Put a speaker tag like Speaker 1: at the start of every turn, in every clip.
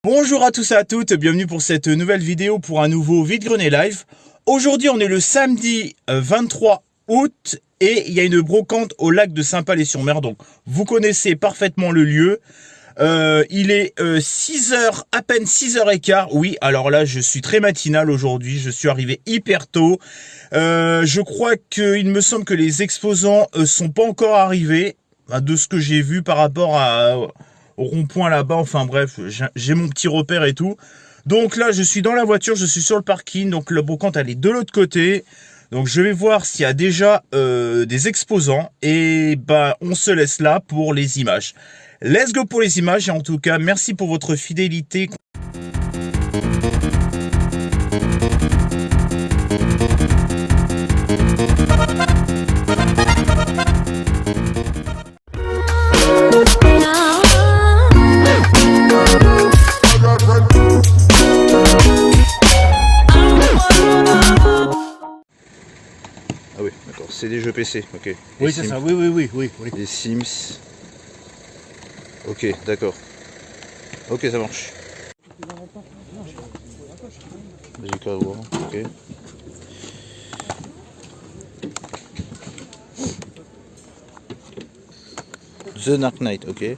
Speaker 1: Bonjour à tous et à toutes, bienvenue pour cette nouvelle vidéo pour un nouveau vide-grenier live. Aujourd'hui on est le samedi 23 août et il y a une brocante au lac de Saint-Palais-sur-Mer, donc vous connaissez parfaitement le lieu. Il est 6h, à peine 6h15, oui alors là je suis très matinal aujourd'hui, je suis arrivé hyper tôt. Je crois qu'il me semble que les exposants sont pas encore arrivés, de ce que j'ai vu par rapport au rond-point là-bas, enfin bref, j'ai mon petit repère et tout. Donc là, je suis dans la voiture, je suis sur le parking, donc la brocante elle est de l'autre côté. Donc je vais voir s'il y a déjà des exposants et bah on se laisse là pour les images. Let's go pour les images et en tout cas, merci pour votre fidélité. Ah oui, d'accord, c'est des jeux PC, ok.
Speaker 2: Oui, c'est ça, oui.
Speaker 1: Les Sims. Ok, d'accord. Ok, ça marche. Vas-y, carrément, ok. The Dark Knight, ok.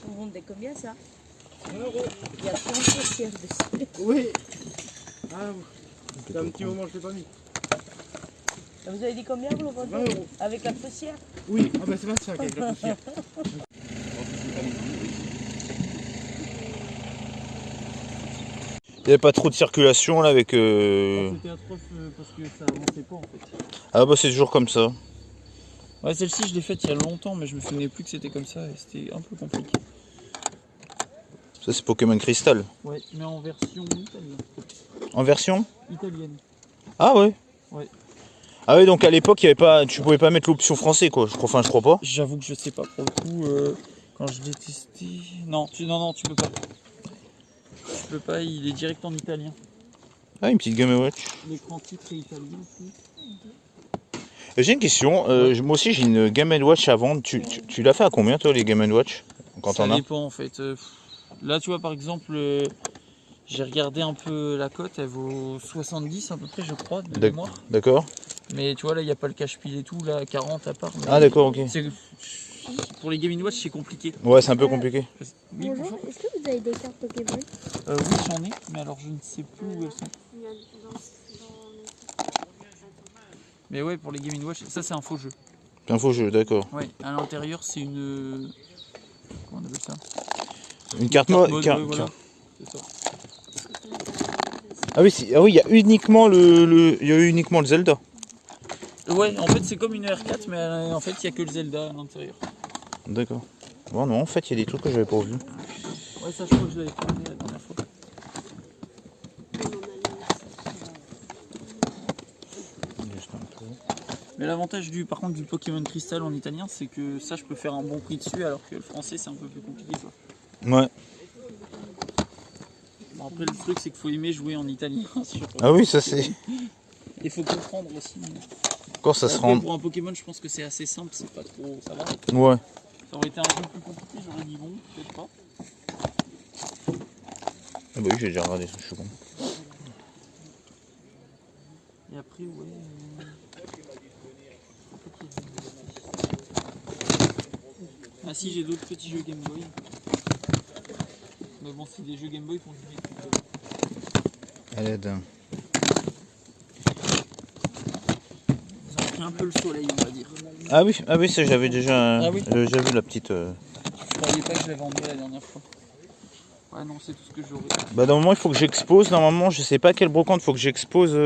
Speaker 3: On vendait combien ça? 1 €. Il y a 30 poussières dessus.
Speaker 2: Oui. Ah, c'est un petit moment, je l'ai pas mis.
Speaker 3: Vous avez dit combien vous le vendez?
Speaker 2: 20 €.
Speaker 3: Avec la poussière?
Speaker 2: Oui, ah bah c'est 25 avec la poussière.
Speaker 1: Il n'y avait pas trop de circulation là avec...
Speaker 2: C'était atroce parce que ça avançait pas en fait.
Speaker 1: Ah bah c'est toujours comme ça.
Speaker 2: Ouais, celle-ci je l'ai faite il y a longtemps, mais je me souvenais plus que c'était comme ça et c'était un peu compliqué.
Speaker 1: Ça c'est Pokémon Crystal.
Speaker 2: Ouais, mais en version italienne.
Speaker 1: En version
Speaker 2: Italienne.
Speaker 1: Ah ouais.
Speaker 2: Ouais.
Speaker 1: Ah oui, donc à l'époque il y avait pas, tu pouvais pas mettre l'option français quoi, je crois, enfin je crois pas.
Speaker 2: J'avoue que je sais pas pour le coup. Quand je l'ai testé. Non, tu peux pas. Tu peux pas, il est direct en italien.
Speaker 1: Ah, une petite Game & Watch.
Speaker 2: L'écran titre est italien aussi.
Speaker 1: J'ai une question, moi aussi j'ai une Game & Watch à vendre, tu l'as fait à combien toi les Game & Watch quand
Speaker 2: Ça
Speaker 1: on a?
Speaker 2: dépend en fait. Là tu vois par exemple, j'ai regardé un peu la cote, elle vaut 70 à peu près je crois de mémoire.
Speaker 1: D'accord.
Speaker 2: Mais tu vois là il n'y a pas le cache-pile et tout, là 40 à part.
Speaker 1: Ah d'accord, ok.
Speaker 2: Pour les Game & Watch c'est compliqué.
Speaker 1: Ouais, c'est un peu compliqué.
Speaker 2: Oui,
Speaker 4: Bonjour, est-ce que vous avez des cartes Pokémon?
Speaker 2: oui j'en ai, mais alors je ne sais plus où elles sont. Mais ouais pour les Game & Watch, ça c'est un faux jeu.
Speaker 1: C'est un faux jeu, d'accord.
Speaker 2: Ouais, à l'intérieur c'est une... Comment on appelle ça?
Speaker 1: Une carte mode.
Speaker 2: Voilà. C'est ça.
Speaker 1: Ah oui, il y a uniquement le Zelda.
Speaker 2: Ouais, en fait c'est comme une R4 mais en fait il n'y a que le Zelda à l'intérieur.
Speaker 1: D'accord. Bon non, en fait il y a des trucs que j'avais pas vu.
Speaker 2: Ouais, ça je crois que je l'avais tourné la dernière fois. Mais l'avantage par contre du Pokémon Crystal en italien, c'est que ça je peux faire un bon prix dessus alors que le français c'est un peu plus compliqué quoi.
Speaker 1: Ouais.
Speaker 2: Bon, après le truc c'est qu'il faut aimer jouer en italien.
Speaker 1: Ah oui, ça c'est...
Speaker 2: Il faut comprendre aussi.
Speaker 1: Encore ça se
Speaker 2: Après,
Speaker 1: rend...
Speaker 2: pour un Pokémon je pense que c'est assez simple, c'est pas trop... ça va.
Speaker 1: Ouais.
Speaker 2: Ça aurait été un peu plus compliqué, j'aurais dit bon, peut-être pas.
Speaker 1: Ah bah oui, j'ai déjà regardé ça, je suis con.
Speaker 2: Et après ouais... Ah si, j'ai d'autres petits jeux Game Boy. Mais bon, c'est des jeux Game Boy pour du
Speaker 1: À l'aide.
Speaker 2: Ils ont pris un peu le soleil, on va dire.
Speaker 1: Ah oui, ça j'avais déjà...
Speaker 2: Ah oui.
Speaker 1: J'avais vu la petite...
Speaker 2: Je croyais pas que je l'avais emmené la dernière fois. Ouais, non, c'est tout ce que j'aurais.
Speaker 1: Bah normalement il faut que j'expose, normalement je sais pas quelle brocante il faut que j'expose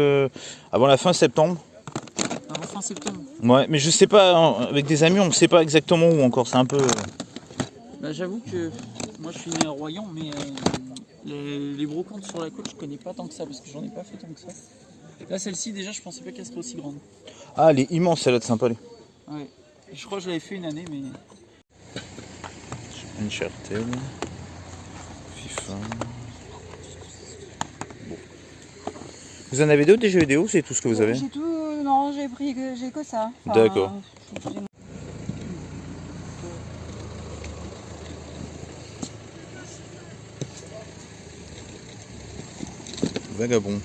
Speaker 1: avant la fin septembre.
Speaker 2: Avant fin septembre.
Speaker 1: Ouais, mais je sais pas, avec des amis on sait pas exactement où encore, c'est un peu...
Speaker 2: Bah j'avoue que moi je suis né à Royan, mais les brocantes sur la côte je connais pas tant que ça, parce que j'en ai pas fait tant que ça. Là celle-ci déjà je pensais pas qu'elle serait aussi grande.
Speaker 1: Ah elle est immense celle-là de Saint-Palais.
Speaker 2: Ouais. Je crois que je l'avais fait une année, mais...
Speaker 1: Uncharted. FIFA. Bon. Vous en avez d'autres des jeux vidéo, c'est tout ce que vous avez?
Speaker 4: J'ai tout, non,
Speaker 5: Non, j'ai que ça.
Speaker 1: D'accord. Vagabond.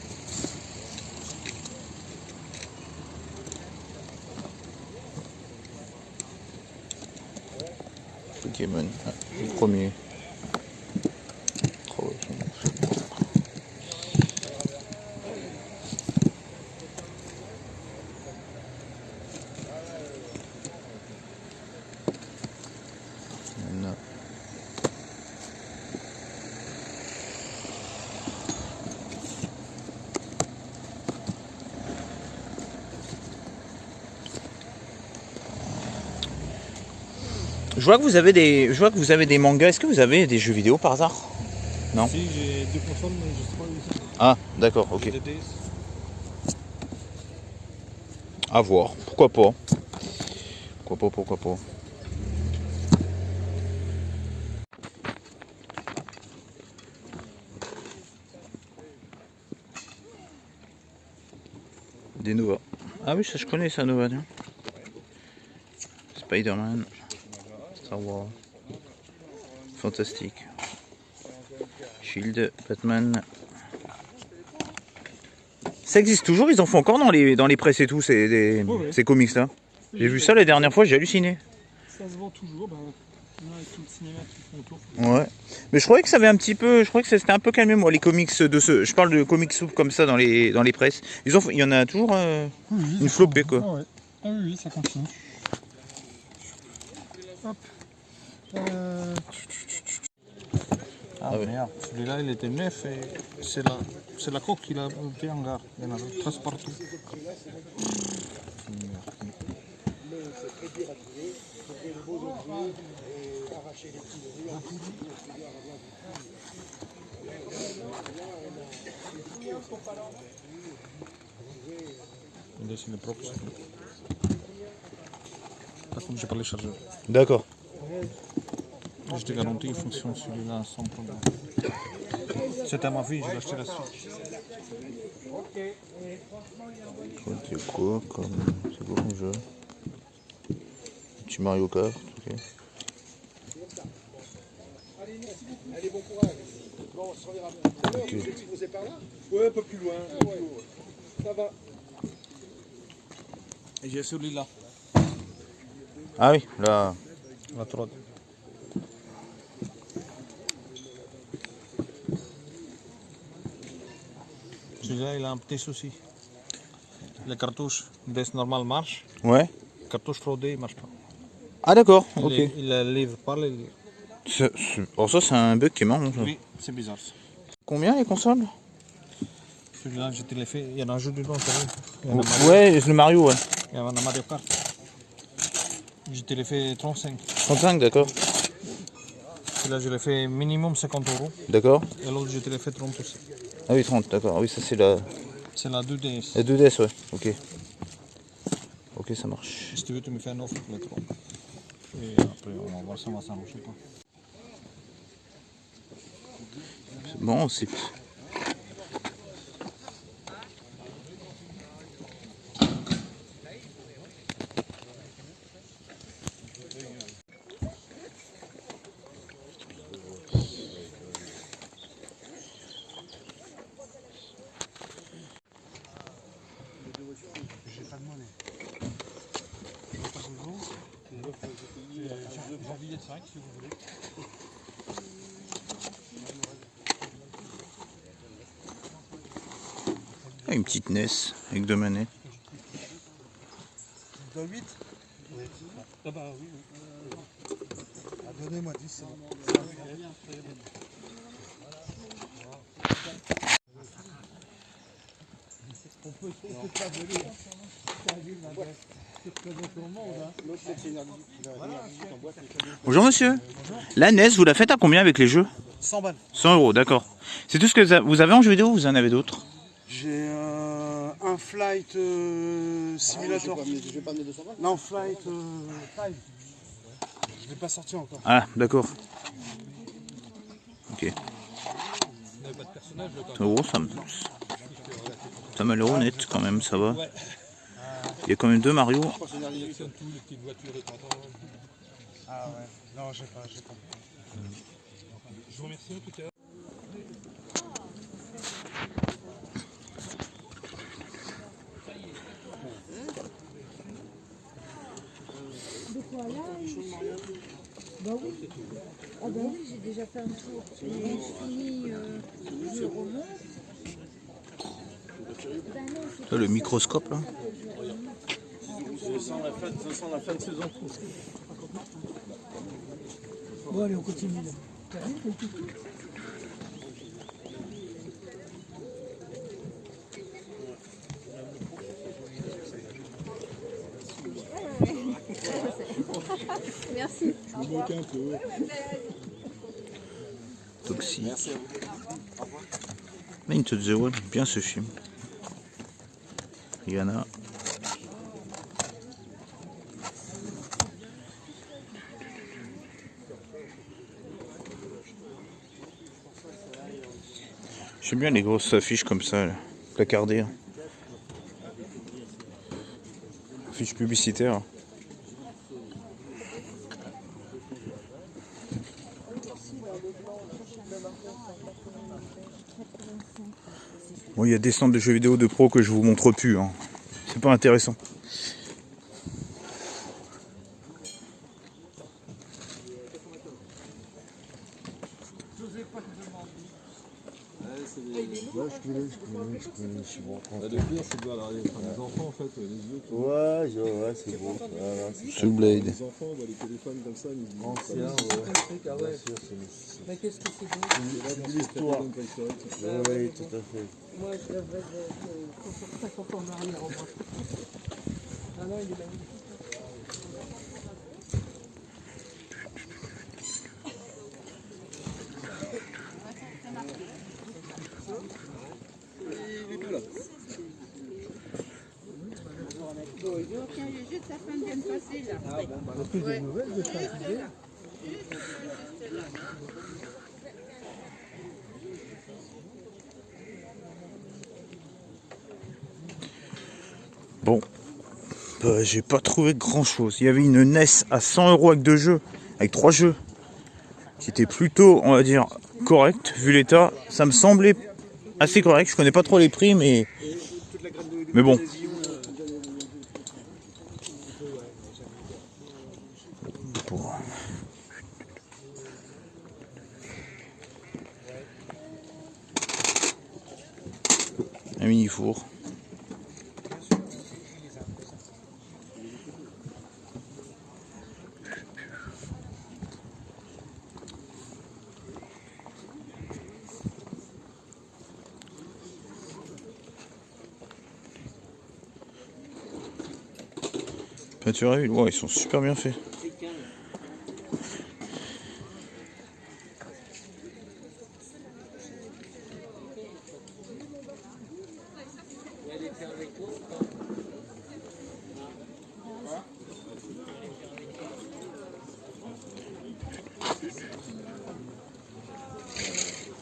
Speaker 1: Pokémon. Ah, le premier. Oh, non. Je vois que vous avez des mangas. Est-ce que vous avez des jeux vidéo par hasard? Non.
Speaker 6: Si, j'ai 2 consoles, mais je sais pas où ils sont.
Speaker 1: Ah, d'accord, ok.
Speaker 6: J'ai des DS.
Speaker 1: À voir. Pourquoi pas? Pourquoi pas? Des Nova. Ah oui, ça je connais ça, Nova. Tiens. Spider-Man. Star Wars. Fantastique. Shield, Batman. Ça existe toujours, ils en font encore dans les presses et tout, ces comics là. J'ai vu ça la dernière fois, j'ai halluciné.
Speaker 6: Ça se vend toujours, bah, avec tout le cinéma qui font autour.
Speaker 1: Ouais. Mais je croyais que ça avait un petit peu, je croyais que c'était un peu calmé moi les comics de ce. Je parle de comics soup comme ça dans les presses. Il y en a toujours une flopée quoi.
Speaker 6: Ah, ouais. Ah oui, ça continue. Hop. Ah
Speaker 1: ouais.
Speaker 6: merde, celui-là il était neuf et c'est la coque qu'il a monté en gare. Il y en a 13 partout. C'est le propre. Par contre, j'ai pas les chargeurs.
Speaker 1: D'accord.
Speaker 6: Je te garantis, il fonctionne celui-là sans problème. C'était à ma vie, j'ai acheté la Switch.
Speaker 1: C'est quoi comme jeu? Petit Mario Kart, ok.
Speaker 7: Allez, bon courage. Bon, on se reverra.
Speaker 1: Ok.
Speaker 7: Vous êtes par là? Ouais, un peu plus loin. Ça va.
Speaker 6: Et j'ai celui-là,
Speaker 1: Ah oui, là.
Speaker 6: la 3D. Celui-là, il a un petit souci. Les cartouches DES normal marchent.
Speaker 1: Ouais.
Speaker 6: Les cartouches 3D, ne marchent pas.
Speaker 1: Ah d'accord,
Speaker 6: Il
Speaker 1: ok.
Speaker 6: il ne livre pas les livres.
Speaker 1: Alors ça c'est un bug qui est marrant. Ça.
Speaker 6: Oui, c'est bizarre. Ça.
Speaker 1: Combien les consoles?
Speaker 6: Celui-là, je te l'ai fait. Il y en a un jeu dedans, t'as vu? Il y en a Mario,
Speaker 1: Ouais, le Mario, ouais.
Speaker 6: il y en a Mario Kart. Je te l'ai fait 35.
Speaker 1: 35, d'accord.
Speaker 6: Celui-là, je l'ai fait minimum 50 €.
Speaker 1: D'accord.
Speaker 6: Et l'autre, je te l'ai fait 30 aussi.
Speaker 1: Ah oui, 30, d'accord. Ah oui, ça c'est la
Speaker 6: 2DS.
Speaker 1: 2DS, ouais. Ok. Ok, ça marche.
Speaker 6: Si tu veux, tu me fais un offre pour les 30. Et après, on va voir si on va s'arranger ou pas.
Speaker 1: Bon, c'est...
Speaker 7: J'ai pas de monnaie.
Speaker 6: J'ai un billet de 5 si vous voulez.
Speaker 1: Ah, une petite NES avec 2 manettes.
Speaker 7: Dans 8? Oui.
Speaker 6: Ah bah oui.
Speaker 7: Ah, donnez-moi 10, c'est bon. On peut pas voler.
Speaker 1: Bonjour monsieur. La NES, vous la faites à combien avec les jeux?
Speaker 7: 100 balles.
Speaker 1: 100 €, d'accord. C'est tout ce que vous avez en jeu vidéo ou vous en avez d'autres?
Speaker 7: J'ai un Flight Simulator. Je vais pas mettre 200 balles. Non, Flight 5. Je l'ai pas sorti encore.
Speaker 1: Ah, d'accord. Ok. 100 €, ça me... Ça m'a l'air honnête quand même, ça va. Il y a quand même deux Mario.
Speaker 7: Ah ouais, non, j'ai pas.
Speaker 5: Je vous remercie en tout cas.
Speaker 3: Bah oui. Ah bah oui, j'ai déjà fait un tour. Et je finis, je remonte. Bah non, c'est
Speaker 1: Là, le microscope là.
Speaker 6: Ça sent la fin de saison.
Speaker 2: Bon, allez, on continue.
Speaker 4: Merci.
Speaker 1: Toxi. Into the Wild, bien ce film. Rihanna. J'aime bien les grosses affiches comme ça, là, placardées. Affiches publicitaires. Bon, il y a des stands de jeux vidéo de pro que je vous montre plus. Hein. C'est pas intéressant.
Speaker 5: Le pire, c'est de voir les enfants, en fait, les yeux qui
Speaker 8: Ouais, c'est bon.
Speaker 1: Soul Blade.
Speaker 5: les enfants, on voit les téléphones comme ça, ils disent
Speaker 8: Ancien, ouais.
Speaker 2: Mais qu'est-ce que c'est beau?
Speaker 8: C'est de l'histoire. Oui, tout à fait.
Speaker 2: Moi, je devrais être 50 ans en arrière, au moins. Ah non, il est magnifique.
Speaker 1: Bon, j'ai pas trouvé grand chose. Il y avait une NES à 100 € avec 2 jeux, avec 3 jeux, qui était plutôt, on va dire, correct vu l'état. Ça me semblait assez correct. Je connais pas trop les prix, mais bon. Bon. Un mini four. Peinture à huile, ouais, ils sont super bien faits.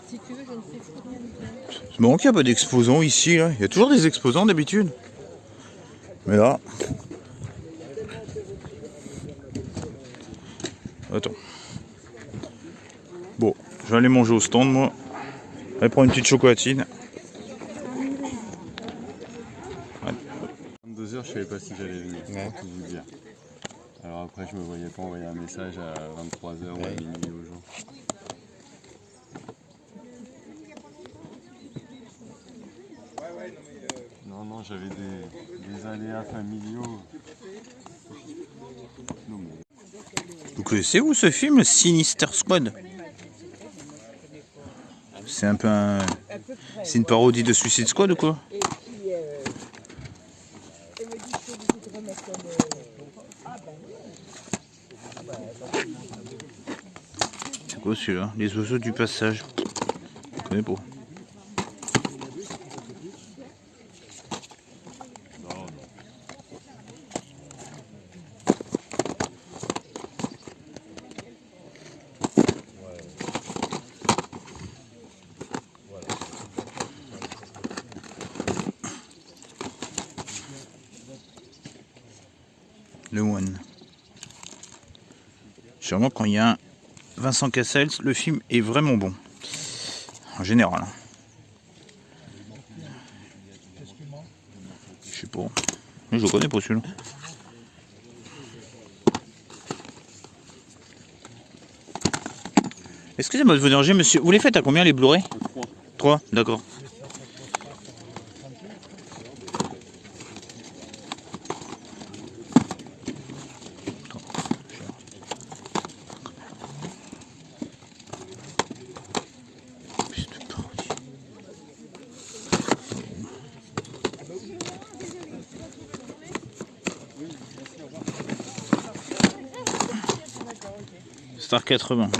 Speaker 3: Si tu veux, je ne sais plus rien de faire.
Speaker 1: C'est marrant qu'il n'y a pas d'exposants ici, là. Il y a toujours des exposants d'habitude. Mais là... Attends. Bon, je vais aller manger au stand, moi. Je vais prendre une petite chocolatine.
Speaker 8: 22h, je savais pas si j'allais venir, pour tout vous dire. Alors après, je me voyais pas envoyer un message à 23h ou à minuit aux gens. Non, j'avais des aléas familiaux. Non, mais...
Speaker 1: Vous connaissez vous ce film, Sinister Squad? C'est un peu un... C'est une parodie de Suicide Squad ou quoi? C'est quoi celui-là? Les oiseaux du passage. Je connais pas. Le One. Sûrement quand il y a un Vincent Cassel, le film est vraiment bon. En général. Je sais pas. Mais je le connais pas celui-là. Excusez-moi de vous déranger, monsieur. Vous les faites à combien les Blu-ray? 3, d'accord. Star 80.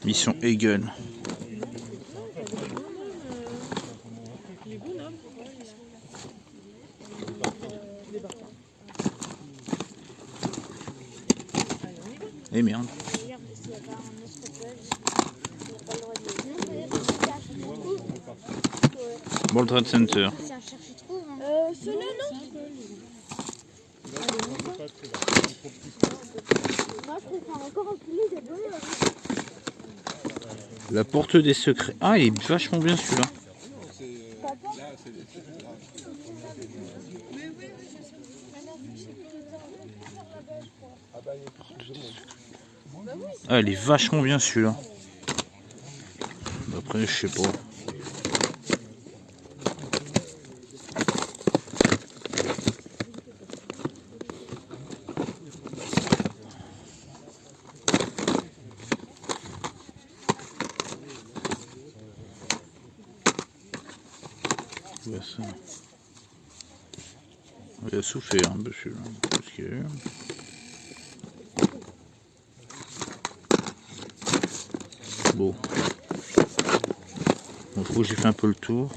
Speaker 1: Mission Eagle. Eh merde. World Trade Center.
Speaker 4: Celui-là, non? Moi, je préfère encore enculer des bonhommes.
Speaker 1: La porte des secrets. Ah, il est vachement bien celui-là. Ah, il est vachement bien celui-là. Après, je sais pas. Ouais, ça. Il a souffert un peu celui-là. Parce que... Bon. Bon, je trouve que j'ai fait un peu le tour.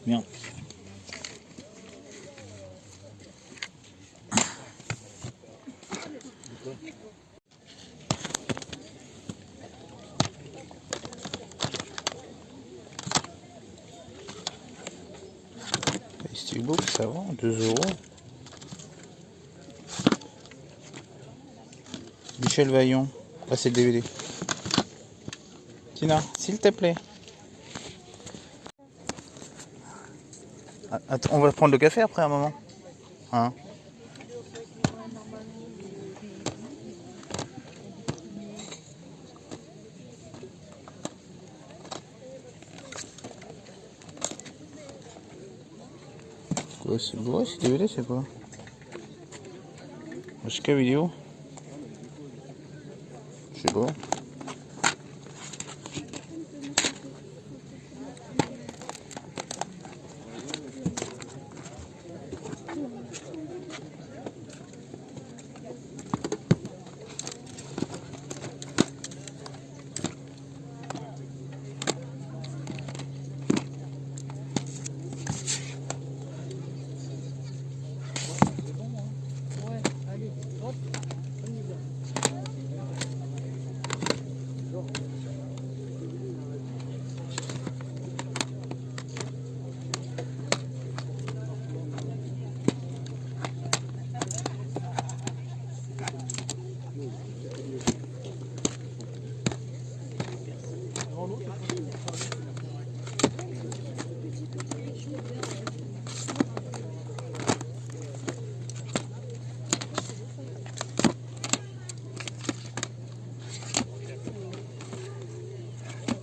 Speaker 1: Merde. Steelbook, ça va, 2 €. Michel Vaillant. Ah, c'est le DVD. Tina, s'il te plaît. Attends, on va prendre le café après un moment. Hein? Quoi, c'est ouais, c'est DVD, c'est quoi? HK vidéo? Je sais pas.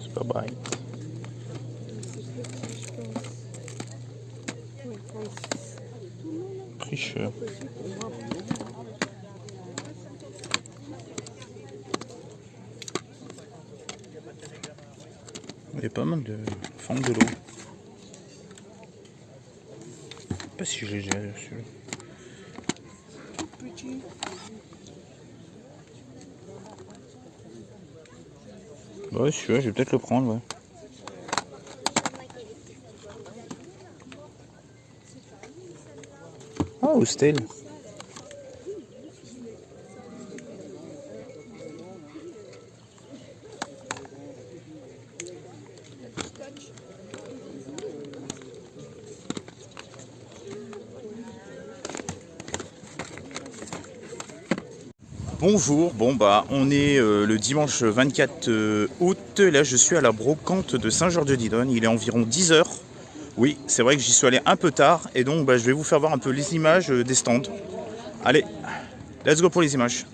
Speaker 1: C'est pas bright. Tricheur. Il y a pas mal de formes de l'eau. Je sais pas si je l'ai déjà celui-là. Ouais, celui-là, je vais peut-être le prendre, ouais. Ah, Hostel. Bonjour, bon bah on est le dimanche 24 août, là je suis à la brocante de Saint-Georges-de-Didonne, il est environ 10 h. Oui, c'est vrai que j'y suis allé un peu tard et donc bah, je vais vous faire voir un peu les images des stands. Allez, let's go pour les images.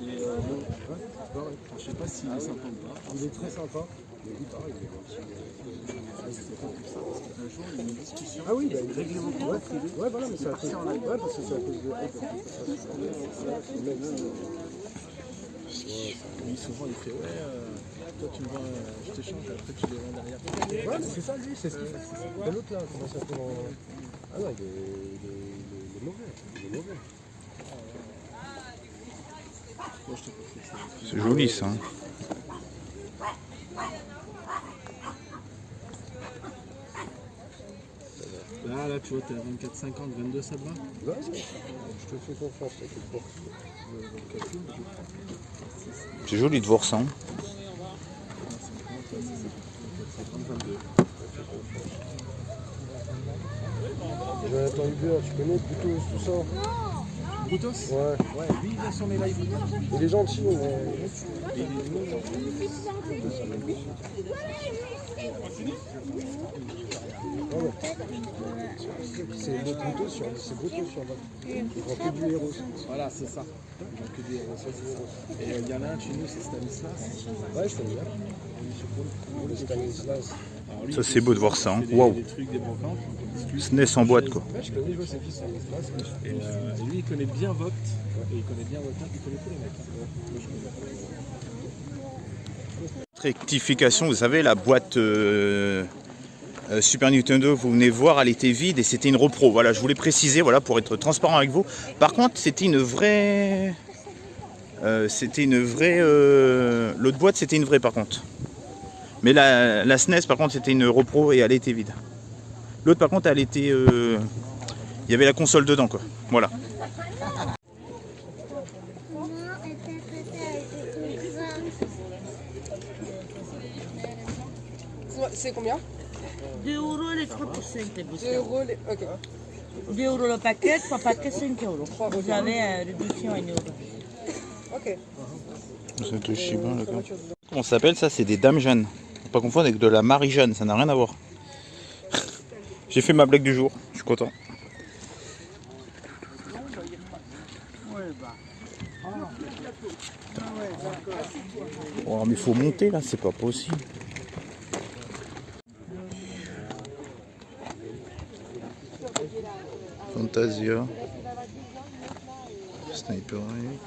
Speaker 5: Je sais pas s'il est sympa ou pas. Il est très sympa. Ah oui, il a une règle beaucoup. Ouais, voilà, mais c'est à cause de... Ouais, parce que c'est à cause de... Lui, souvent, il fait toi, tu me vends, je t'échange, après, tu les vends derrière. Ouais, mais c'est ça, lui, c'est ce qu'il fait. Mais l'autre, là, comment ça s'appelle Ah non, il est mauvais. Il est mauvais.
Speaker 1: C'est joli ça.
Speaker 5: Là, tu vois, t'es à 24,50, 22, ça te va? Vas-y, je te fais confiance, t'inquiète pas.
Speaker 1: C'est joli de voir ça. Hein.
Speaker 5: Jonathan Hubert, tu connais Boutos, tout ça? Boutos? Ouais. Ouais, lui il vient sur mes lives. Il est gentil, mais... C'est le Boutos sur le il vend que du héros. Voilà, c'est ça. Il vend que du héros. Et il y en a un chez nous, c'est Stanislas. Ouais, je connais bien. Le Stanislas.
Speaker 1: Ça c'est beau de voir ça. Hein. Waouh. SNES en boîte quoi.
Speaker 5: Ouais, je connais, je vois c'est qui Stanislas. Et lui il connaît bien Vogt. Et il connaît bien Vogt. Il connaît tous les mecs.
Speaker 1: Rectification, vous savez la boîte Super Nintendo, vous venez voir, elle était vide et c'était une repro. Voilà, je voulais préciser, voilà, pour être transparent avec vous. Par contre, c'était une vraie... l'autre boîte, c'était une vraie par contre. Mais la SNES, par contre, c'était une repro et elle était vide. L'autre, par contre, elle était... il y avait la console dedans, quoi. Voilà.
Speaker 9: C'est combien?
Speaker 4: 2 € les 3%.
Speaker 9: 2 €, ok.
Speaker 4: 2 € le paquet, 3 paquets, 5 €. Vous avez réduction à 1 €.
Speaker 9: Ok.
Speaker 1: C'est Toshiba, d'accord. Comment ça s'appelle ça? C'est des dames jeunes. Faut pas confondre avec de la Marie Jeanne, ça n'a rien à voir. J'ai fait ma blague du jour, je suis content. Oh mais faut monter là, c'est pas possible. Fantasia. Sniper Elite.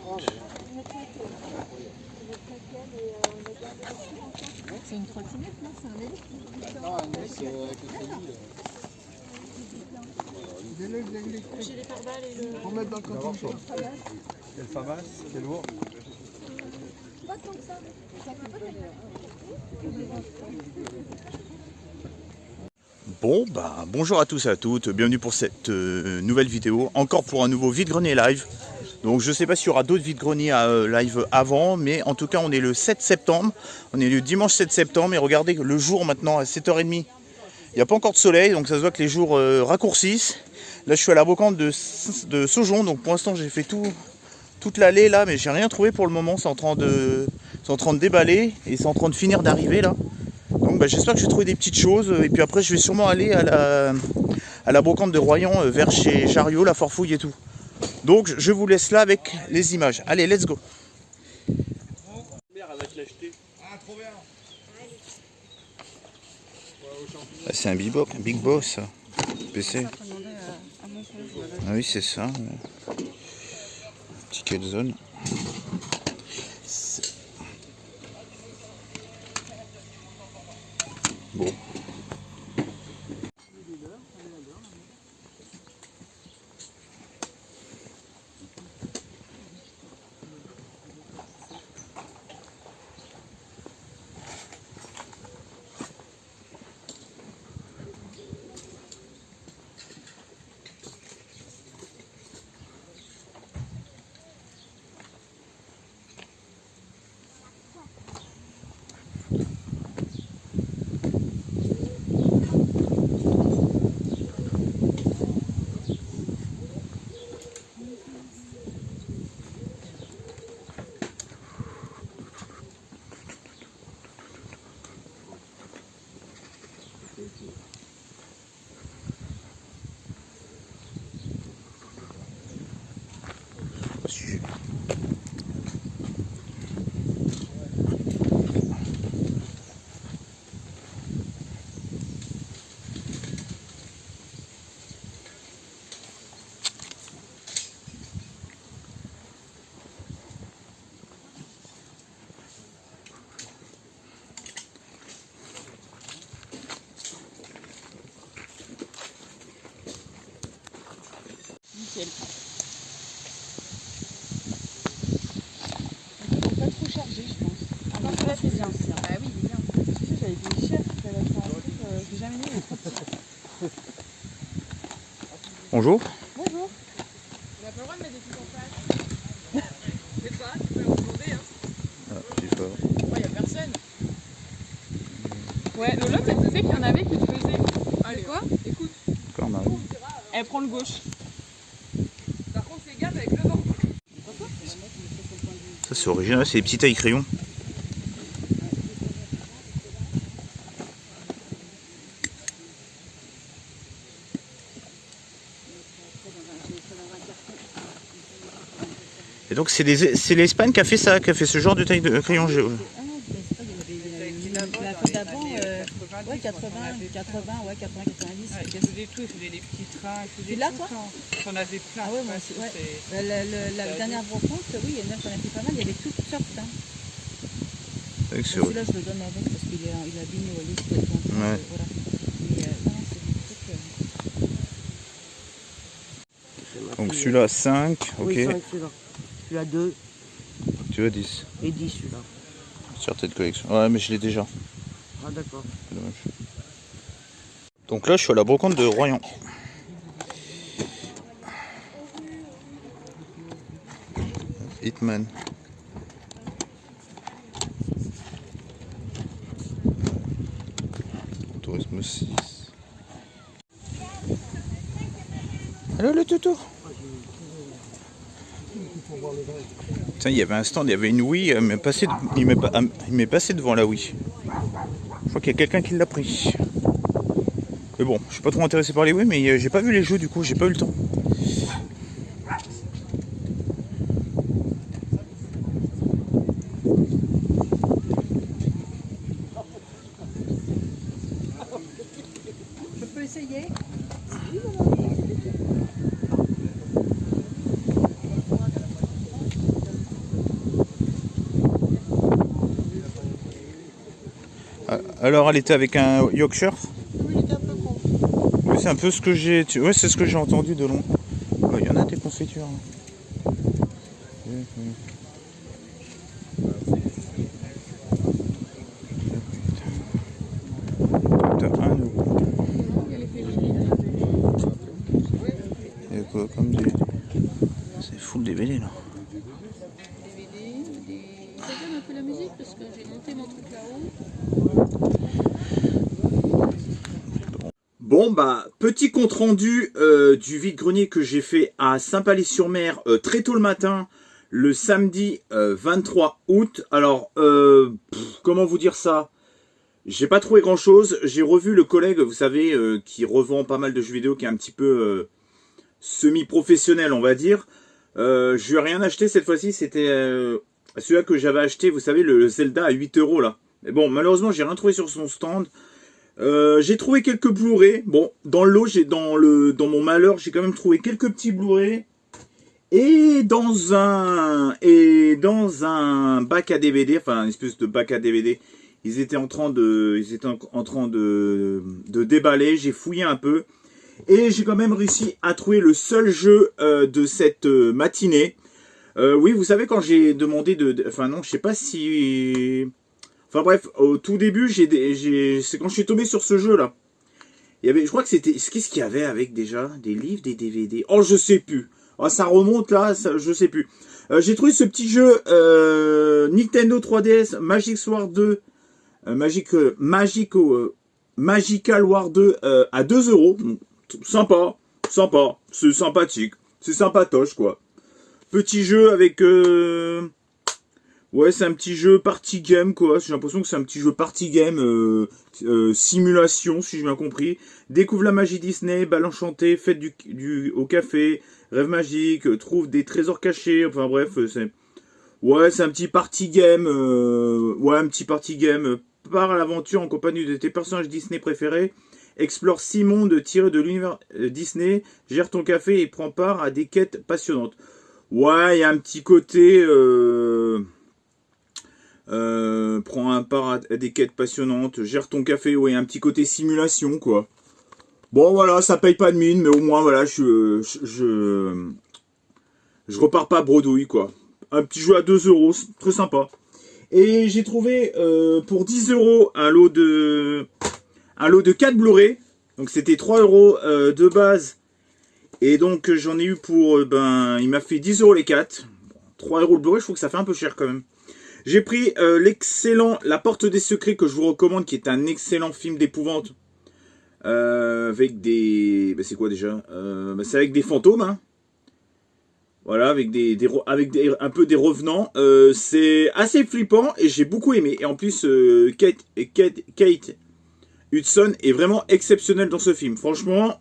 Speaker 3: C'est une trottinette, non? C'est un électrique.
Speaker 9: J'ai les pare-balles et le...
Speaker 5: Pour mettre dans le canton. Quelle famas, quel lourd.
Speaker 3: Pas tant que ça. Ça fait pas tellement.
Speaker 1: Bon bah bonjour à tous et à toutes, bienvenue pour cette nouvelle vidéo, encore pour un nouveau vide-grenier live. Donc je sais pas s'il y aura d'autres vide-greniers live avant, mais en tout cas on est le 7 septembre, on est le dimanche 7 septembre et regardez le jour maintenant à 7h30. Il n'y a pas encore de soleil, donc ça se voit que les jours raccourcissent. Là je suis à la brocante de Saujon, donc pour l'instant j'ai fait toute l'allée là, mais j'ai rien trouvé pour le moment, c'est en train de déballer et c'est en train de finir d'arriver là. Donc bah, j'espère que je vais trouver des petites choses et puis après je vais sûrement aller à la brocante de Royan vers chez Chariot, la Forfouille et tout. Donc je vous laisse là avec les images. Allez, let's go. Ah, c'est un Big Boss PC. Ah oui c'est ça. Ticket de zone. Bon.
Speaker 2: ciel.
Speaker 9: Pas trop chargé, je pense.
Speaker 4: Ah, non, celui-là, c'est bien aussi. Hein.
Speaker 9: Ah oui, il est bien.
Speaker 4: Tu sais, j'avais vu les chefs, ça va être un truc, j'ai jamais mis les trop petits.
Speaker 1: Bonjour.
Speaker 4: Bonjour.
Speaker 9: On n'a pas le droit de mettre des trucs en face. C'est pas, tu peux leur demander, hein. Moi, il n'y a personne. Ouais, Lola, elle disait qu'il y en avait qui le faisaient. Allez, quoi? Écoute.
Speaker 2: Elle prend le gauche.
Speaker 9: Par contre, fais gaffe avec le vent.
Speaker 1: Ça c'est original, c'est des petits tailles crayons. Et donc c'est l'Espagne qui a fait ça, qui a fait ce genre de taille de crayon géo.
Speaker 4: Ah non, mais c'est pas, il y avait la fois d'avant, ouais, 80, ouais, 90.
Speaker 10: Ouais, il faisait des tout, il faisait des petits trains, il faisait
Speaker 4: Tu l'as,
Speaker 10: tout
Speaker 4: toi?
Speaker 10: le temps. J'en avais plein.
Speaker 4: Ah ouais, moi aussi, ouais. La dernière brocante, oui, il y en a qui en a fait pas mal, il y avait toutes sortes. Hein. Celui-là, je le donne avec parce qu'il est abîmé au lit. Ouais. Voilà. Mais non, c'est des trucs.
Speaker 1: Donc celui-là 5, ok.
Speaker 4: Oui, 5 celui-là. Celui-là 2.
Speaker 1: Tu as 10.
Speaker 4: Et 10 celui-là.
Speaker 1: Certaines collections. Ouais, mais je l'ai déjà.
Speaker 4: Ah d'accord.
Speaker 1: C'est dommage. Donc là, je suis à la brocante de Royan. Hitman. Tourisme 6. Allô le toutou. Tiens, il y avait un stand, il y avait une Wii, il m'est passé devant la Wii. Je crois qu'il y a quelqu'un qui l'a pris. Mais bon, je suis pas trop intéressé par les Wii, mais j'ai pas vu les jeux du coup, j'ai pas eu le temps.
Speaker 3: Je peux essayer?
Speaker 1: Alors, elle était avec un Yorkshire?
Speaker 3: Oui, il était un peu con.
Speaker 1: Oui, c'est un peu ce que j'ai. Ouais, c'est ce que j'ai entendu de long. Il y en a des confitures. T'as 1 euro. Il y a quoi comme des. C'est full DVD là.
Speaker 3: Ça donne un peu la musique parce que j'ai monté mon truc là-haut.
Speaker 1: Bon bah petit compte rendu du vide-grenier que j'ai fait à Saint-Palais-sur-Mer très tôt le matin, le samedi 23 août. Alors comment vous dire ça? J'ai pas trouvé grand chose. J'ai revu le collègue, vous savez, qui revend pas mal de jeux vidéo, qui est un petit peu semi-professionnel on va dire. Je lui ai rien acheté cette fois-ci, c'était celui-là que j'avais acheté, vous savez, le Zelda à 8 € là. Mais bon, malheureusement j'ai rien trouvé sur son stand. J'ai trouvé quelques Blu-ray. Bon, dans le lot, dans mon malheur, j'ai quand même trouvé quelques petits Blu-ray. Et dans un bac à DVD, enfin une espèce de bac à DVD, ils étaient en train de déballer. J'ai fouillé un peu et j'ai quand même réussi à trouver le seul jeu de cette matinée. Oui, vous savez, quand j'ai demandé enfin non, je sais pas si. Enfin bref, au tout début, c'est quand je suis tombé sur ce jeu là. Il y avait, je crois que c'était, qu'est-ce qu'il y avait avec déjà? Des livres, des DVD. Oh, je sais plus. Oh, ça remonte là, je sais plus. J'ai trouvé ce petit jeu Nintendo 3DS Magic War 2, Magical War 2 à 2 €. Sympa, c'est sympathique, c'est sympatoche quoi. Petit jeu avec ouais, c'est un petit jeu party game quoi. J'ai l'impression que c'est un petit jeu party game simulation, si j'ai bien compris. Découvre la magie Disney, balle enchantée, fête au café, rêve magique, trouve des trésors cachés. Enfin bref, c'est un petit party game. Ouais, un petit party game. Pars à l'aventure en compagnie de tes personnages Disney préférés. Explore 6 mondes tirés de l'univers Disney. Gère ton café et prends part à des quêtes passionnantes. Ouais, il y a un petit côté. Prends un part à des quêtes passionnantes, gère ton café, ouais, un petit côté simulation quoi. Bon, voilà, ça paye pas de mine, mais au moins, voilà, je repars pas bredouille, quoi. Un petit jeu à 2 €, c'est très sympa. Et j'ai trouvé pour 10 € un lot de 4 Blu-ray. Donc c'était 3 € de base. Et donc j'en ai eu pour, il m'a fait 10 € les 4. 3 € le Blu-ray, je trouve que ça fait un peu cher quand même. J'ai pris l'excellent La Porte des Secrets que je vous recommande, qui est un excellent film d'épouvante. Avec des... c'est quoi déjà c'est avec des fantômes, hein. Voilà, avec un peu des revenants. C'est assez flippant et j'ai beaucoup aimé. Et en plus, Kate Hudson est vraiment exceptionnelle dans ce film. Franchement,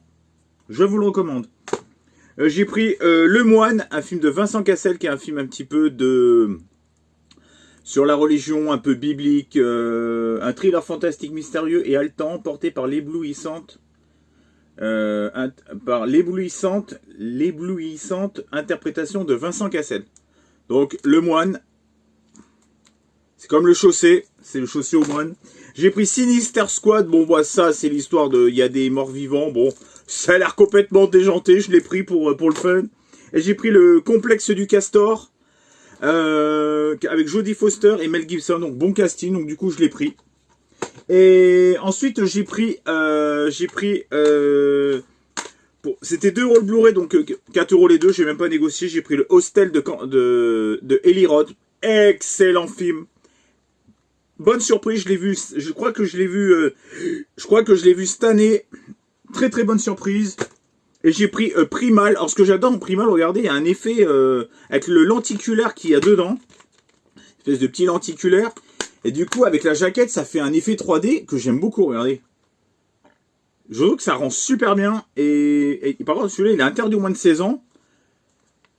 Speaker 1: je vous le recommande. J'ai pris Le Moine, un film de Vincent Cassel, qui est un film un petit peu sur la religion, un peu biblique. Un thriller fantastique, mystérieux et haletant, porté par l'éblouissante interprétation de Vincent Cassel. Donc Le Moine, c'est comme le Chaussé, c'est le Chaussé au moine. J'ai pris Sinister Squad. Bon, bah ça c'est l'histoire de, il y a des morts vivants. Bon, ça a l'air complètement déjanté, je l'ai pris pour le fun. Et j'ai pris Le Complexe du Castor avec Jodie Foster et Mel Gibson. Donc bon casting, donc du coup je l'ai pris. Et ensuite j'ai pris c'était 2 € le Blu-ray, donc 4 € les deux, j'ai même pas négocié. J'ai pris Le Hostel de Eli Roth. Excellent film. Bonne surprise, je l'ai vu, je crois que je l'ai vu cette année. Très très bonne surprise. Et j'ai pris Primal. Alors ce que j'adore en Primal, regardez, il y a un effet avec le lenticulaire qu'il y a dedans. Une espèce de petit lenticulaire. Et du coup, avec la jaquette, ça fait un effet 3D que j'aime beaucoup, regardez. Je trouve que ça rend super bien. Et par contre, celui-là, il est interdit au moins de 16 ans.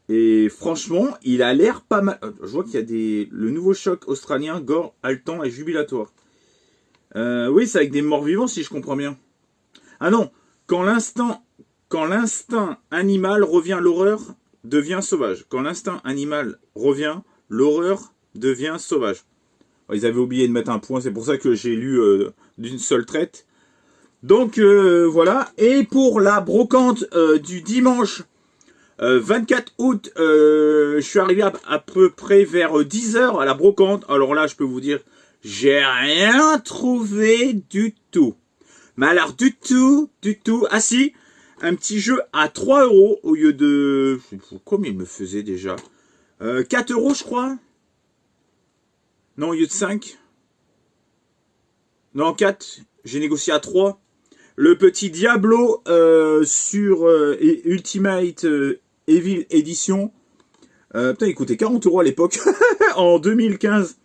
Speaker 1: Et franchement, il a l'air pas mal. Je vois qu'il y a le nouveau choc australien, gore, haletant et jubilatoire. Oui, c'est avec des morts vivants, si je comprends bien. Ah non, quand l'instinct animal revient, l'horreur devient sauvage. Quand l'instinct animal revient, l'horreur devient sauvage. Ils avaient oublié de mettre un point, c'est pour ça que j'ai lu d'une seule traite. Donc voilà. Et pour la brocante du dimanche 24 août, je suis arrivé à peu près vers 10 h à la brocante. Alors là, je peux vous dire, j'ai rien trouvé du tout. Mais alors du tout. Ah si, un petit jeu à 3 € au lieu de... Combien il me faisait déjà 4 € je crois. Non, au lieu de 5. Non, 4. J'ai négocié à 3. Le petit Diablo sur Ultimate Evil Edition. Putain, il coûtait 40 € à l'époque. En 2015.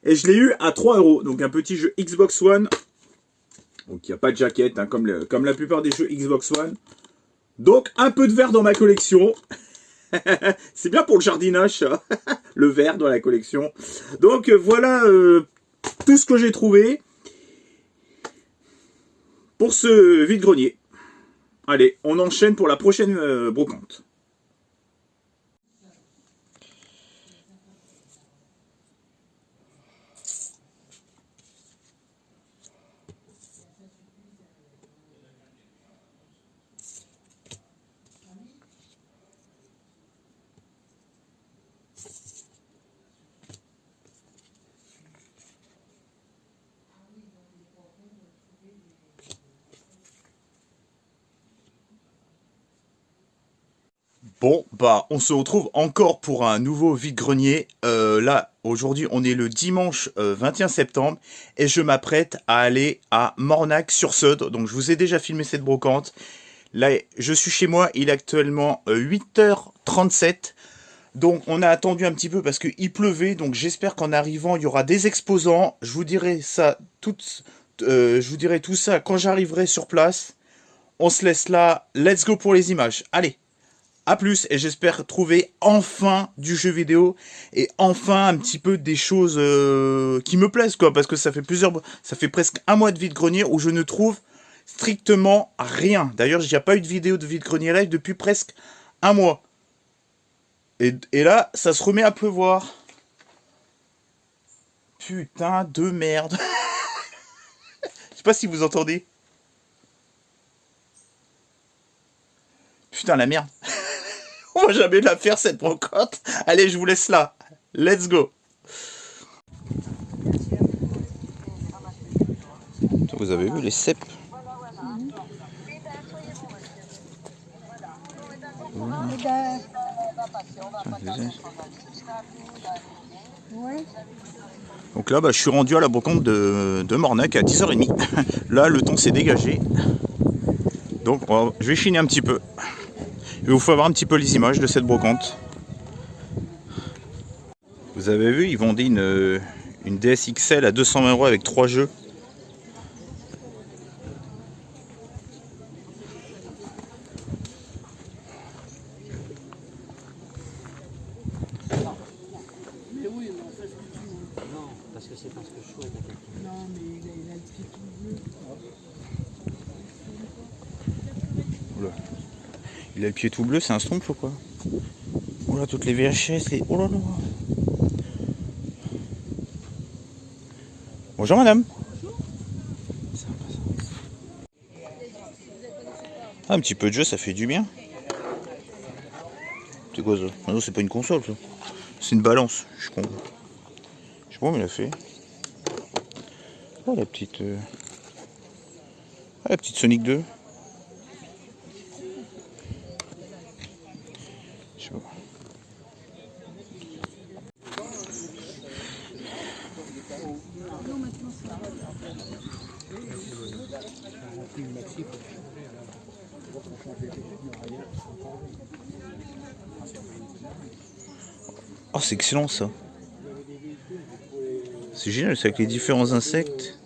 Speaker 1: Et je l'ai eu à 3 €. Donc un petit jeu Xbox One. Donc il n'y a pas de jaquette, hein, comme la plupart des jeux Xbox One. Donc un peu de verre dans ma collection. C'est bien pour le jardinage, ça. Le verre dans la collection. Donc voilà tout ce que j'ai trouvé pour ce vide-grenier. Allez, on enchaîne pour la prochaine brocante. Bon, bah, on se retrouve encore pour un nouveau vide-grenier. Là, aujourd'hui, on est le dimanche 21 septembre et je m'apprête à aller à Mornac-sur-Saude. Donc, je vous ai déjà filmé cette brocante. Là, je suis chez moi, il est actuellement 8 h 37. Donc, on a attendu un petit peu parce qu'il pleuvait. Donc, j'espère qu'en arrivant, il y aura des exposants. Je vous dirai ça tout ça quand j'arriverai sur place. On se laisse là. Let's go pour les images. Allez! A plus, et j'espère trouver enfin du jeu vidéo et enfin un petit peu des choses qui me plaisent, quoi, parce que ça fait presque un mois de vide-grenier où je ne trouve strictement rien. D'ailleurs, il n'y a pas eu de vidéo de vide-grenier live depuis presque un mois. Et là, ça se remet à pleuvoir. Putain de merde. Je sais pas si vous entendez. putain, la merde. On va jamais la faire, cette brocante. Allez, je vous laisse là. Let's go. Vous avez vu les cèpes? Donc là, bah, je suis rendu à la brocante de Mornac à 10h30. Là, le temps s'est dégagé. Donc, je vais chiner un petit peu. Je vais vous faire voir un petit peu les images de cette brocante. Vous avez vu, ils vendaient une DS XL à 220 € avec 3 jeux. Oula. Il a le pied tout bleu, c'est un schtroumpf ou quoi? Oh là, toutes les VHS, les... Oh là là. Bonjour madame. Ah, un petit peu de jeu, ça fait du bien. C'est quoi ça? Ah non, c'est pas une console ça. C'est une balance, je suis con. Je sais pas, mais il a fait. Oh, la petite... Ah, la petite Sonic 2. Je sais pas. Oh, c'est excellent ça. C'est génial, c'est avec les différents insectes.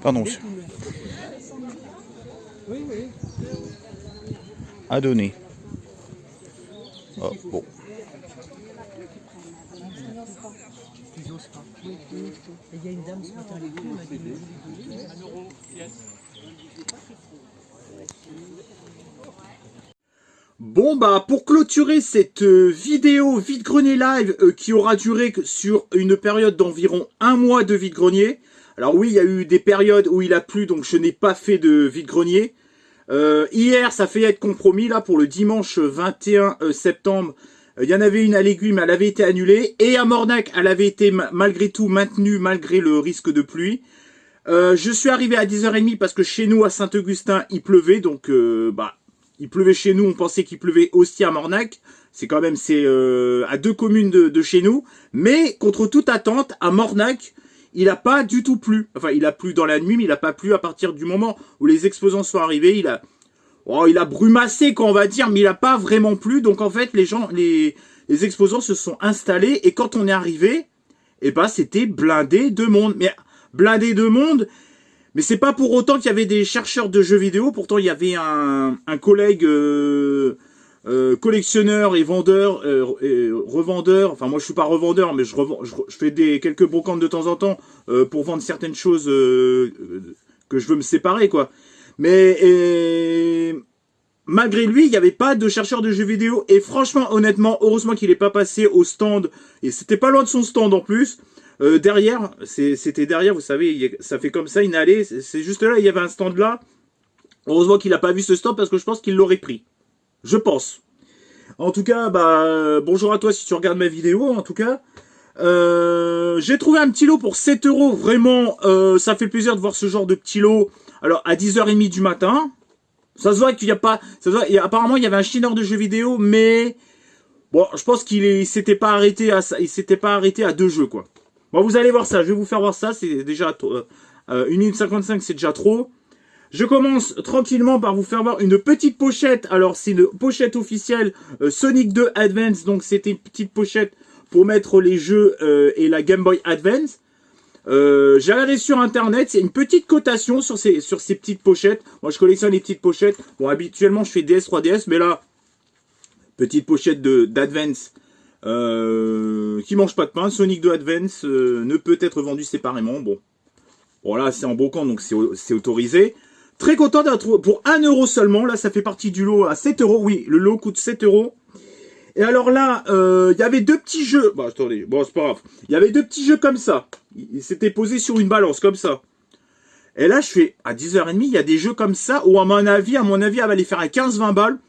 Speaker 1: Pardon. À donner. Oh, bon.
Speaker 4: Il y a une dame ce matin, elle est venue, elle m'a dit...
Speaker 1: Bon bah pour clôturer cette vidéo vide-grenier live qui aura duré sur une période d'environ 1 mois de vide-grenier. Alors oui, il y a eu des périodes où il a plu, donc je n'ai pas fait de vide-grenier. Hier, ça fait être compromis là pour le dimanche 21 septembre. Il y en avait une à l'Aiguille, mais elle avait été annulée. Et à Mornac, elle avait été malgré tout maintenue malgré le risque de pluie. Je suis arrivé à 10h30 parce que chez nous à Saint-Augustin, il pleuvait. Donc il pleuvait chez nous, on pensait qu'il pleuvait aussi à Mornac. C'est quand même à 2 communes de chez nous. Mais contre toute attente, à Mornac, il n'a pas du tout plu. Enfin, il a plu dans la nuit, mais il n'a pas plu à partir du moment où les exposants sont arrivés. Il a brumassé, quoi, on va dire, mais il n'a pas vraiment plu. Donc, en fait, les exposants se sont installés. Et quand on est arrivé, eh ben, c'était blindé de monde. Mais blindé de monde, mais c'est pas pour autant qu'il y avait des chercheurs de jeux vidéo. Pourtant, il y avait un collègue collectionneur et vendeur, revendeur. Enfin, moi, je suis pas revendeur, mais je fais quelques brocantes de temps en temps pour vendre certaines choses que je veux me séparer, quoi. Mais malgré lui, il n'y avait pas de chercheur de jeux vidéo. Et franchement, honnêtement, heureusement qu'il n'est pas passé au stand. Et c'était pas loin de son stand en plus. Derrière, c'était derrière, vous savez, ça fait comme ça, une allée. C'est juste là, il y avait un stand là. Heureusement qu'il n'a pas vu ce stand parce que je pense qu'il l'aurait pris. Je pense. En tout cas, bonjour à toi si tu regardes ma vidéo, en tout cas. J'ai trouvé un petit lot pour 7 €. Vraiment, ça fait plaisir de voir ce genre de petit lot. Alors, à 10h30 du matin. Ça se voit qu'il n'y a pas... apparemment, il y avait un chineur de jeux vidéo, mais... Bon, je pense qu'il s'était pas arrêté à ça. Il s'était pas arrêté à 2 jeux, quoi. Bon, vous allez voir ça. Je vais vous faire voir ça. C'est déjà... 1 minute 55, c'est déjà trop. Je commence tranquillement par vous faire voir une petite pochette. Alors, c'est une pochette officielle Sonic 2 Advance. Donc, c'était une petite pochette pour mettre les jeux et la Game Boy Advance. J'ai regardé sur internet, c'est une petite cotation sur ces petites pochettes. Moi, je collectionne les petites pochettes. Bon, habituellement, je fais DS, 3DS, mais là, petite pochette d'Advance qui mange pas de pain. Sonic 2 Advance ne peut être vendu séparément. Bon, là, c'est en brocante, donc c'est autorisé. Très content d'être pour 1 € seulement. Là, ça fait partie du lot à 7 €. Oui, le lot coûte 7 €. Et alors là, il y avait 2 petits jeux. Bon, attendez, bon, c'est pas grave. Il y avait 2 petits jeux comme ça. Ils s'étaient posés sur une balance, comme ça. Et là, je fais, à 10h30, il y a des jeux comme ça, où à mon avis, elle va aller faire un 15-20 balles.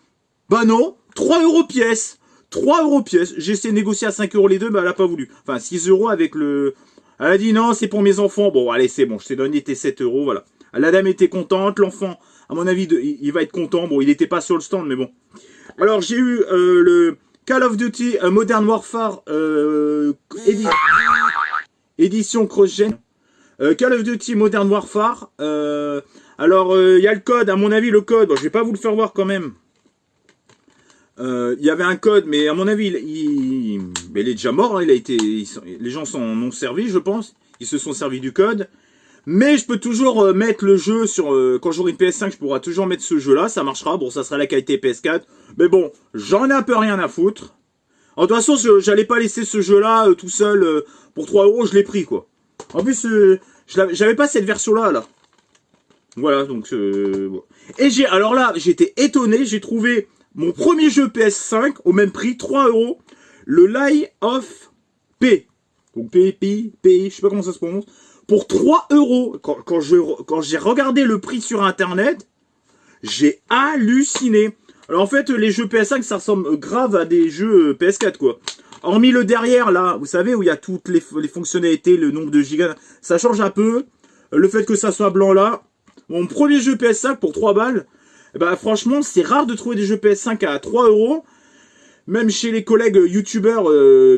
Speaker 1: Bah non, 3 € pièce. 3 € pièce. J'ai essayé de négocier à 5 € les deux, mais elle a pas voulu. Enfin, 6 € avec le... Elle a dit non, c'est pour mes enfants. Bon, allez, c'est bon, je t'ai donné tes 7 €, voilà. La dame était contente, l'enfant, à mon avis, il va être content. Bon, il n'était pas sur le stand, mais bon. Alors, j'ai eu le Call of Duty Modern Warfare édition cross-gen. Call of Duty Modern Warfare. Alors, il y a le code, à mon avis, le code. Bon, je vais pas vous le faire voir quand même. Il y avait un code, mais à mon avis, il est déjà mort. Hein, les gens s'en ont servi, je pense. Ils se sont servis du code. Mais je peux toujours mettre le jeu sur... quand j'aurai une PS5, je pourrai toujours mettre ce jeu-là. Ça marchera. Bon, ça sera la qualité PS4. Mais bon, j'en ai un peu rien à foutre. En toute façon, j'allais pas laisser ce jeu-là tout seul. Pour 3 €, je l'ai pris, quoi. En plus, j'avais pas cette version-là, là. Voilà, donc... Bon. Et alors là, j'étais étonné. J'ai trouvé mon premier jeu PS5 au même prix, 3 €. Le Lie of P. Donc P, je sais pas comment ça se prononce. Pour 3 €, quand j'ai regardé le prix sur internet, j'ai halluciné. Alors en fait, les jeux PS5, ça ressemble grave à des jeux PS4, quoi. Hormis le derrière, là, vous savez, où il y a toutes les fonctionnalités, le nombre de gigas, ça change un peu. Le fait que ça soit blanc, là. Mon premier jeu PS5 pour 3 balles, bah franchement, c'est rare de trouver des jeux PS5 à 3 €. Même chez les collègues youtubeurs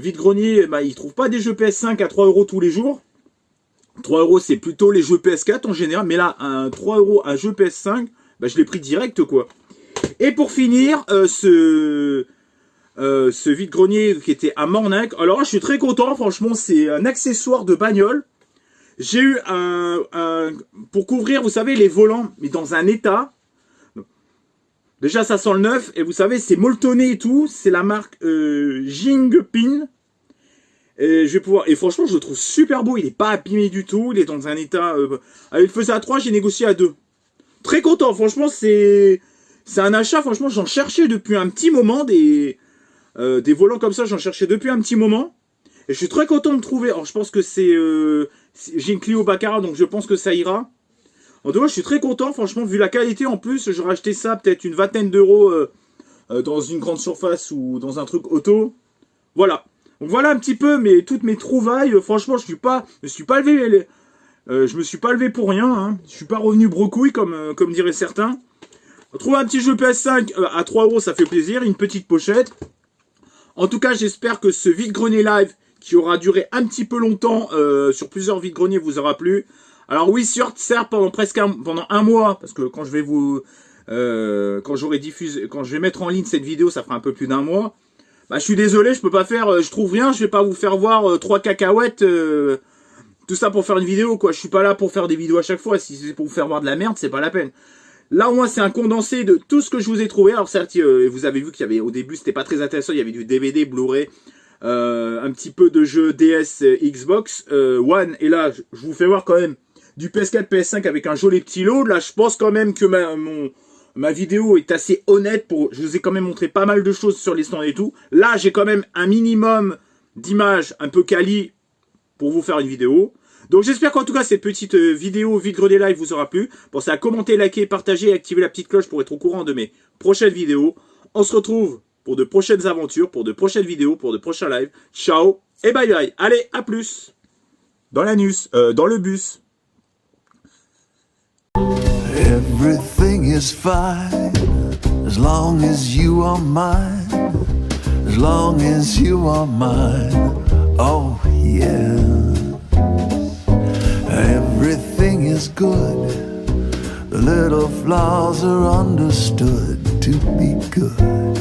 Speaker 1: vide-grenier, bah, ils trouvent pas des jeux PS5 à 3 € tous les jours. 3 €, c'est plutôt les jeux PS4 en général. Mais là, 3 €, un jeu PS5, bah, je l'ai pris direct, quoi. Et pour finir, ce vide-grenier qui était à Mornac. Alors là, je suis très content. Franchement, c'est un accessoire de bagnole. J'ai eu pour couvrir, vous savez, les volants, mais dans un état. Déjà, ça sent le neuf. Et vous savez, c'est molletonné et tout. C'est la marque Jingpin. Et je vais pouvoir. Et franchement, je le trouve super beau. Il n'est pas abîmé du tout. Il est dans un état. Il faisait à 3, j'ai négocié à 2. Très content. Franchement, c'est un achat. Franchement, j'en cherchais depuis un petit moment. Des volants comme ça, j'en cherchais depuis un petit moment. Et je suis très content de trouver. Alors, je pense que c'est. J'ai une Clio Baccarat, donc je pense que ça ira. En tout cas, je suis très content. Franchement, vu la qualité en plus, j'aurais acheté ça peut-être une vingtaine d'euros dans une grande surface ou dans un truc auto. Voilà. Donc voilà un petit peu toutes mes trouvailles. Franchement, je me suis pas levé pour rien. Hein. Je suis pas revenu brocouille comme diraient certains. Trouver un petit jeu PS5 à 3 €, ça fait plaisir. Une petite pochette. En tout cas, j'espère que ce vide-grenier live qui aura duré un petit peu longtemps sur plusieurs vide-greniers vous aura plu. Alors oui, certes, pendant un mois, parce que quand je vais quand je vais mettre en ligne cette vidéo, ça fera un peu plus d'un mois. Bah, je suis désolé, je peux pas faire, je trouve rien, je vais pas vous faire voir 3 cacahuètes, tout ça pour faire une vidéo, quoi. Je suis pas là pour faire des vidéos à chaque fois. Si c'est pour vous faire voir de la merde, c'est pas la peine. Là, au moins, c'est un condensé de tout ce que je vous ai trouvé. Alors certes, vous avez vu qu'il y avait, au début, c'était pas très intéressant. Il y avait du DVD, Blu-ray, un petit peu de jeux DS, Xbox One. Et là, je vous fais voir quand même du PS4, PS5 avec un joli petit lot. Là, je pense quand même que ma vidéo est assez honnête. Je vous ai quand même montré pas mal de choses sur les stands et tout. Là, j'ai quand même un minimum d'images un peu quali pour vous faire une vidéo. Donc j'espère qu'en tout cas cette petite vidéo vide-grenier live vous aura plu. Pensez à commenter, liker, partager et activer la petite cloche pour être au courant de mes prochaines vidéos. On se retrouve pour de prochaines aventures, pour de prochaines vidéos, pour de prochains lives. Ciao et bye bye. Allez, à plus. Dans le bus.
Speaker 11: Everything is fine as long as you are mine. As long as you are mine. Oh yeah. Everything is good. The little flaws are understood to be good.